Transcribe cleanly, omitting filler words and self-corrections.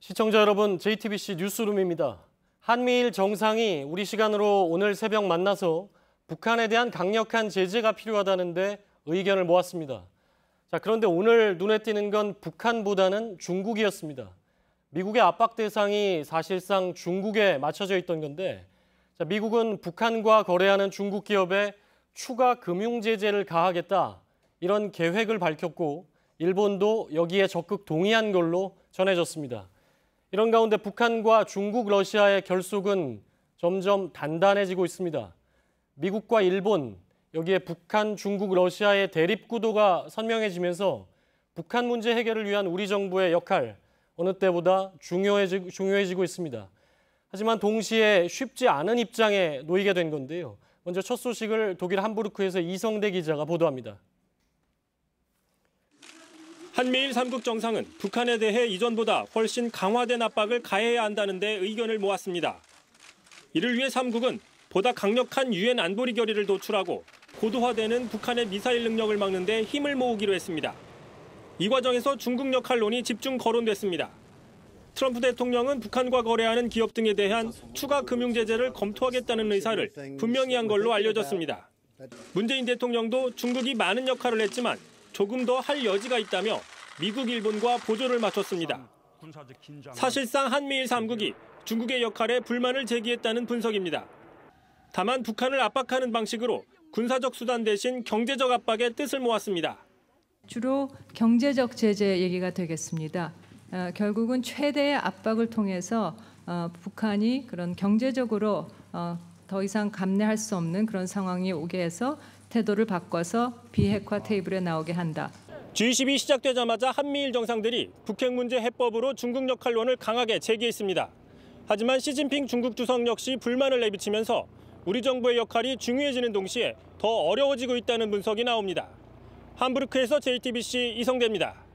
시청자 여러분, JTBC 뉴스룸입니다. 한미일 정상이 우리 시간으로 오늘 새벽 만나서 북한에 대한 강력한 제재가 필요하다는데 의견을 모았습니다. 그런데 오늘 눈에 띄는 건 북한보다는 중국이었습니다. 미국의 압박 대상이 사실상 중국에 맞춰져 있던 건데, 미국은 북한과 거래하는 중국 기업에 추가 금융 제재를 가하겠다, 이런 계획을 밝혔고 일본도 여기에 적극 동의한 걸로 전해졌습니다. 이런 가운데 북한과 중국, 러시아의 결속은 점점 단단해지고 있습니다. 미국과 일본, 여기에 북한, 중국, 러시아의 대립 구도가 선명해지면서 북한 문제 해결을 위한 우리 정부의 역할, 어느 때보다 중요해지고 있습니다. 하지만 동시에 쉽지 않은 입장에 놓이게 된 건데요. 먼저 첫 소식을 독일 함부르크에서 이성대 기자가 보도합니다. 한미일 3국 정상은 북한에 대해 이전보다 훨씬 강화된 압박을 가해야 한다는 데 의견을 모았습니다. 이를 위해 3국은 보다 강력한 유엔 안보리 결의를 도출하고 고도화되는 북한의 미사일 능력을 막는 데 힘을 모으기로 했습니다. 이 과정에서 중국 역할론이 집중 거론됐습니다. 트럼프 대통령은 북한과 거래하는 기업 등에 대한 추가 금융 제재를 검토하겠다는 의사를 분명히 한 걸로 알려졌습니다. 문재인 대통령도 중국이 많은 역할을 했지만 조금 더 할 여지가 있다며 미국, 일본과 보조를 맞췄습니다. 사실상 한미일 3국이 중국의 역할에 불만을 제기했다는 분석입니다. 다만 북한을 압박하는 방식으로 군사적 수단 대신 경제적 압박의 뜻을 모았습니다. 주로 경제적 제재 얘기가 되겠습니다. 결국은 최대의 압박을 통해서 북한이 그런 경제적으로 더 이상 감내할 수 없는 그런 상황이 오게 해서 태도를 바꿔서 비핵화 테이블에 나오게 한다. G20이 시작되자마자 한미일 정상들이 북핵 문제 해법으로 중국 역할론을 강하게 제기했습니다. 하지만 시진핑 중국 주석 역시 불만을 내비치면서 우리 정부의 역할이 중요해지는 동시에 더 어려워지고 있다는 분석이 나옵니다. 함부르크에서 JTBC 이성대입니다.